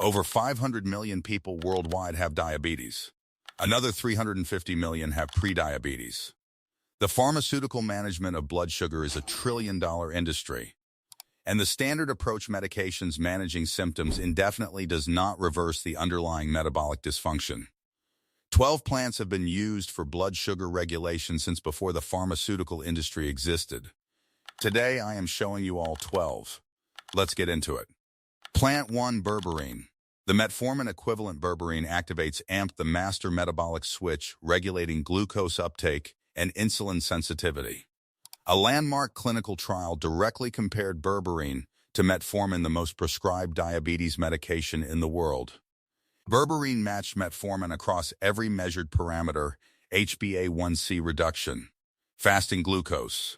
Over 500 million people worldwide have diabetes. Another 350 million have prediabetes. The pharmaceutical management of blood sugar is a trillion-dollar industry, and the standard approach medications managing symptoms indefinitely does not reverse the underlying metabolic dysfunction. 12 plants have been used for blood sugar regulation since before the pharmaceutical industry existed. Today, I am showing you all 12. Let's get into it. Plant 1, Berberine. The metformin equivalent berberine activates AMP, the master metabolic switch, regulating glucose uptake and insulin sensitivity. A landmark clinical trial directly compared berberine to metformin, the most prescribed diabetes medication in the world. Berberine matched metformin across every measured parameter: HbA1c reduction, fasting glucose,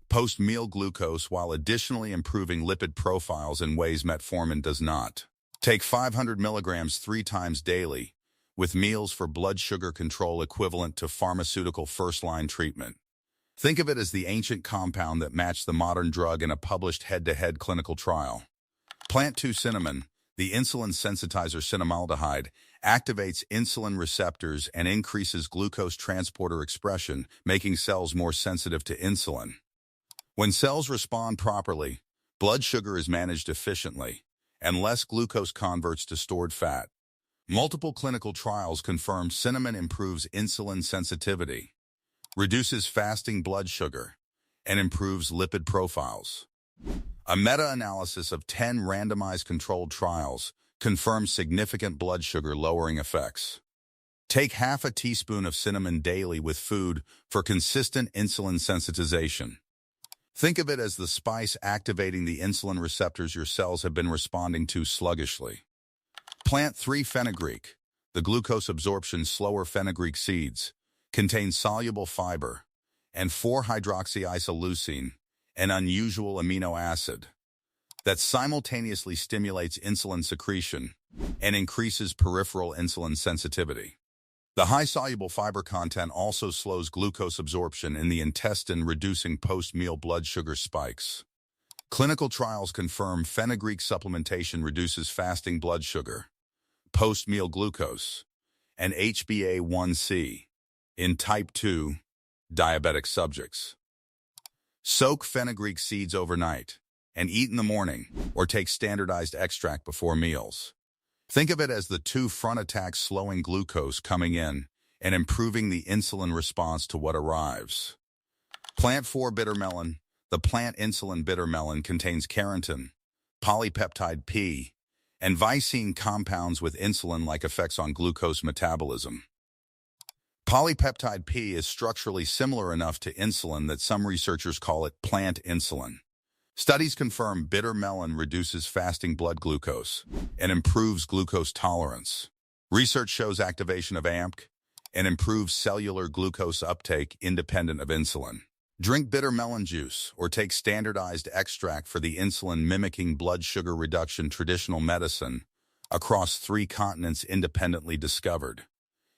post-meal glucose, while additionally improving lipid profiles in ways metformin does not. Take 500 milligrams 3 times daily, with meals for blood sugar control equivalent to pharmaceutical first-line treatment. Think of it as the ancient compound that matched the modern drug in a published head-to-head clinical trial. Plant 2, cinnamon. The insulin sensitizer cinnamaldehyde activates insulin receptors and increases glucose transporter expression, making cells more sensitive to insulin. When cells respond properly, blood sugar is managed efficiently, and less glucose converts to stored fat. Multiple clinical trials confirm cinnamon improves insulin sensitivity, reduces fasting blood sugar, and improves lipid profiles. A meta-analysis of 10 randomized controlled trials confirms significant blood sugar lowering effects. Take half a teaspoon of cinnamon daily with food for consistent insulin sensitization. Think of it as the spice activating the insulin receptors your cells have been responding to sluggishly. Plant 3, fenugreek. The glucose absorption slower fenugreek seeds contain soluble fiber and 4-hydroxyisoleucine, an unusual amino acid that simultaneously stimulates insulin secretion and increases peripheral insulin sensitivity. The high soluble fiber content also slows glucose absorption in the intestine, reducing post-meal blood sugar spikes. Clinical trials confirm fenugreek supplementation reduces fasting blood sugar, post-meal glucose, and HbA1c in type 2 diabetic subjects. Soak fenugreek seeds overnight and eat in the morning, or take standardized extract before meals. Think of it as the 2 front attacks, slowing glucose coming in and improving the insulin response to what arrives. Plant 4, bitter melon. The plant insulin bitter melon contains keratin, polypeptide P, and visine compounds with insulin-like effects on glucose metabolism. Polypeptide P is structurally similar enough to insulin that some researchers call it plant insulin. Studies confirm bitter melon reduces fasting blood glucose and improves glucose tolerance. Research shows activation of AMP and improves cellular glucose uptake independent of insulin. Drink bitter melon juice or take standardized extract for the insulin-mimicking blood sugar reduction traditional medicine across 3 continents independently discovered.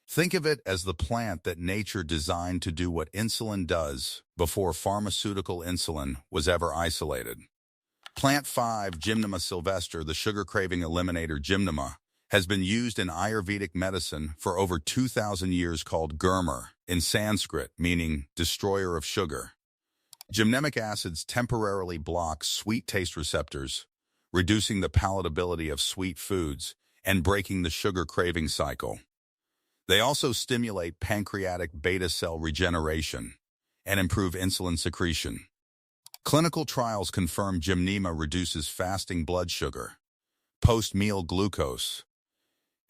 Think of it as the plant that nature designed to do what insulin does before pharmaceutical insulin was ever isolated. Plant 5, Gymnema Sylvestre. The sugar-craving eliminator Gymnema has been used in Ayurvedic medicine for over 2,000 years, called Gurmer in Sanskrit, meaning destroyer of sugar. Gymnemic acids temporarily block sweet taste receptors, reducing the palatability of sweet foods and breaking the sugar craving cycle. They also stimulate pancreatic beta cell regeneration and improve insulin secretion. Clinical trials confirm Gymnema reduces fasting blood sugar, post-meal glucose,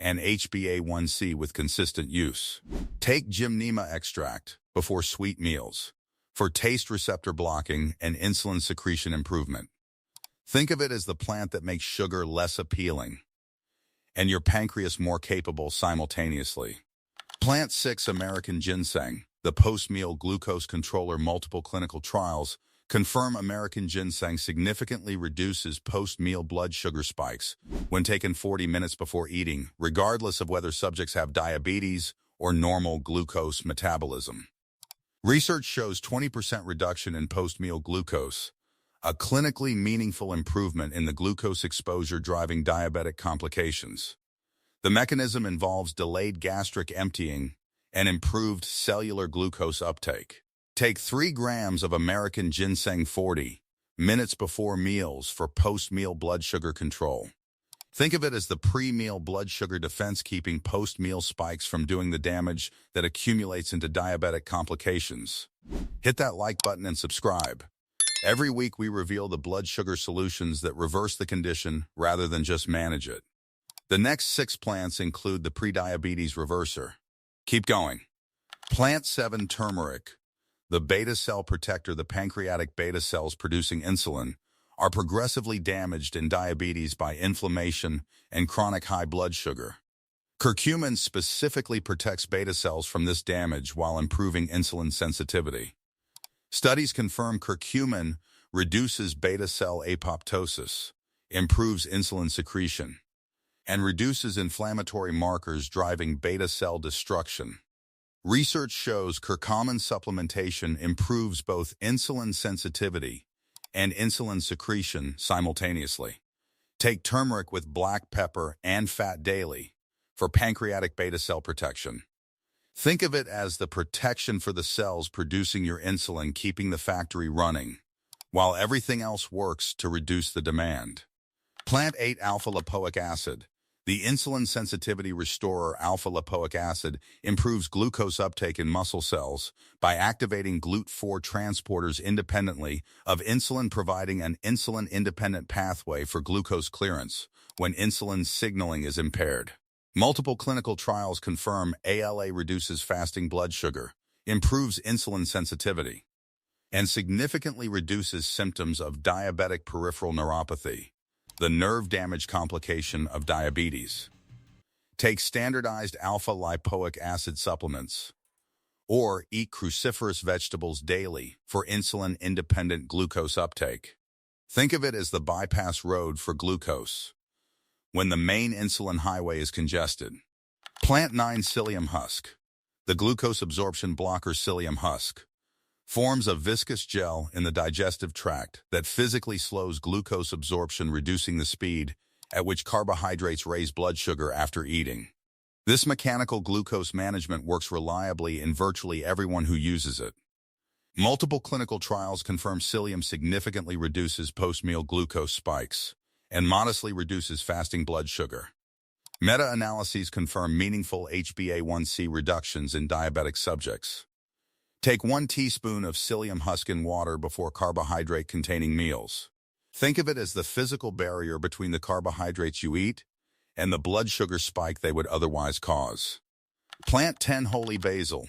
and HbA1c with consistent use. Take Gymnema extract before sweet meals for taste receptor blocking and insulin secretion improvement. Think of it as the plant that makes sugar less appealing and your pancreas more capable simultaneously. Plant 6, American Ginseng. The post-meal glucose controller. Multiple clinical trials confirm American Ginseng significantly reduces post-meal blood sugar spikes when taken 40 minutes before eating, regardless of whether subjects have diabetes or normal glucose metabolism. Research shows 20% reduction in post-meal glucose, a clinically meaningful improvement in the glucose exposure driving diabetic complications. The mechanism involves delayed gastric emptying and improved cellular glucose uptake. Take 3 grams of American Ginseng 40 minutes before meals for post-meal blood sugar control. Think of it as the pre-meal blood sugar defense, keeping post-meal spikes from doing the damage that accumulates into diabetic complications. Hit that like button and subscribe. Every week we reveal the blood sugar solutions that reverse the condition rather than just manage it. The next 6 plants include the Prediabetes Reverser. Keep going. Plant 7 Turmeric. The beta cell protector. The pancreatic beta cells producing insulin are progressively damaged in diabetes by inflammation and chronic high blood sugar. Curcumin specifically protects beta cells from this damage while improving insulin sensitivity. Studies confirm curcumin reduces beta cell apoptosis, improves insulin secretion, and reduces inflammatory markers driving beta cell destruction. Research shows curcumin supplementation improves both insulin sensitivity and insulin secretion simultaneously. Take turmeric with black pepper and fat daily for pancreatic beta cell protection. Think of it as the protection for the cells producing your insulin, keeping the factory running, while everything else works to reduce the demand. Plant 8 alpha-lipoic acid. The insulin sensitivity restorer alpha-lipoic acid improves glucose uptake in muscle cells by activating GLUT4 transporters independently of insulin, providing an insulin-independent pathway for glucose clearance when insulin signaling is impaired. Multiple clinical trials confirm ALA reduces fasting blood sugar, improves insulin sensitivity, and significantly reduces symptoms of diabetic peripheral neuropathy, the nerve damage complication of diabetes. Take standardized alpha-lipoic acid supplements, or eat cruciferous vegetables daily for insulin-independent glucose uptake. Think of it as the bypass road for glucose when the main insulin highway is congested. Plant 9 Psyllium Husk. The glucose absorption blocker Psyllium Husk forms a viscous gel in the digestive tract that physically slows glucose absorption, reducing the speed at which carbohydrates raise blood sugar after eating. This mechanical glucose management works reliably in virtually everyone who uses it. Multiple clinical trials confirm Psyllium significantly reduces post-meal glucose spikes and modestly reduces fasting blood sugar. Meta-analyses confirm meaningful HbA1c reductions in diabetic subjects. Take 1 teaspoon of Psyllium husk in water before carbohydrate-containing meals. Think of it as the physical barrier between the carbohydrates you eat and the blood sugar spike they would otherwise cause. Plant 10 Holy Basil.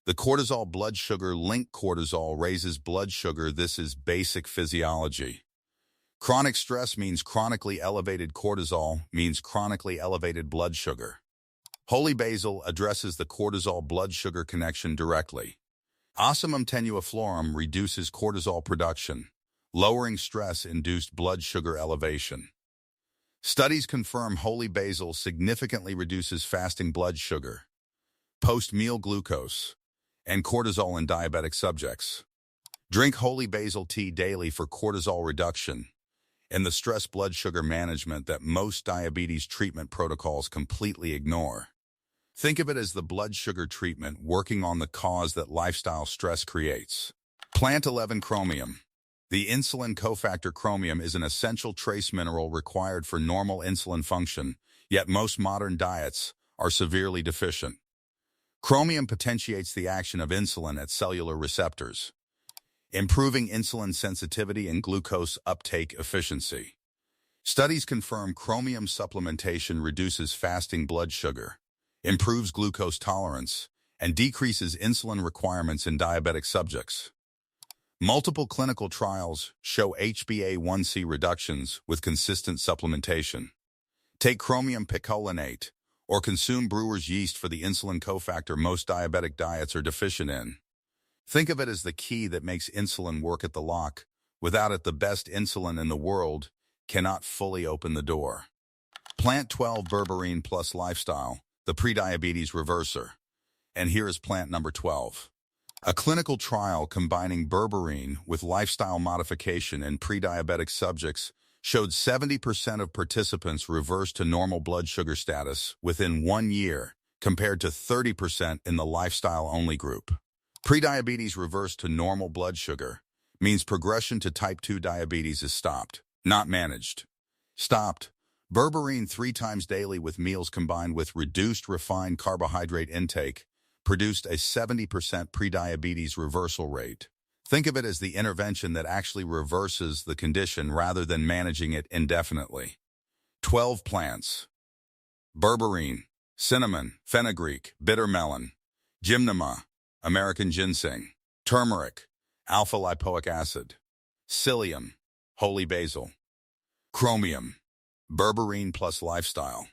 The cortisol blood sugar link. Cortisol raises blood sugar. This is basic physiology. Chronic stress means chronically elevated cortisol, means chronically elevated blood sugar. Holy Basil addresses the cortisol blood sugar connection directly. Ocimum tenuiflorum reduces cortisol production, lowering stress-induced blood sugar elevation. Studies confirm Holy Basil significantly reduces fasting blood sugar, post-meal glucose, and cortisol in diabetic subjects. Drink Holy Basil tea daily for cortisol reduction and the stress blood sugar management that most diabetes treatment protocols completely ignore. Think of it as the blood sugar treatment working on the cause that lifestyle stress creates. Plant 11 Chromium. The insulin cofactor chromium is an essential trace mineral required for normal insulin function, yet most modern diets are severely deficient. Chromium potentiates the action of insulin at cellular receptors, improving insulin sensitivity and glucose uptake efficiency. Studies confirm chromium supplementation reduces fasting blood sugar, improves glucose tolerance, and decreases insulin requirements in diabetic subjects. Multiple clinical trials show HbA1c reductions with consistent supplementation. Take chromium picolinate or consume brewer's yeast for the insulin cofactor most diabetic diets are deficient in. Think of it as the key that makes insulin work at the lock. Without it, the best insulin in the world cannot fully open the door. Plant 12 Berberine plus Lifestyle, the Prediabetes Reverser. And here is plant number 12. A clinical trial combining berberine with lifestyle modification in pre-diabetic subjects showed 70% of participants reversed to normal blood sugar status within 1 year, compared to 30% in the lifestyle-only group. Prediabetes reversed to normal blood sugar means progression to type 2 diabetes is stopped, not managed. Stopped. Berberine 3 times daily with meals combined with reduced refined carbohydrate intake produced a 70% prediabetes reversal rate. Think of it as the intervention that actually reverses the condition rather than managing it indefinitely. 12 plants: berberine, cinnamon, fenugreek, bitter melon, Gymnema, American ginseng, turmeric, alpha lipoic acid, Psyllium, holy basil, Chromium, berberine plus lifestyle.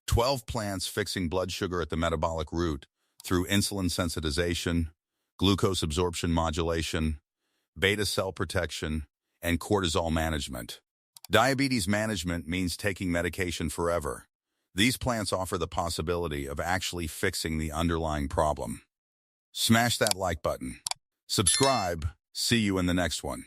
12 plants fixing blood sugar at the metabolic route through insulin sensitization, glucose absorption modulation, beta cell protection, and cortisol management. Diabetes management means taking medication forever. These plants offer the possibility of actually fixing the underlying problem. Smash that like button. Subscribe. See you in the next one.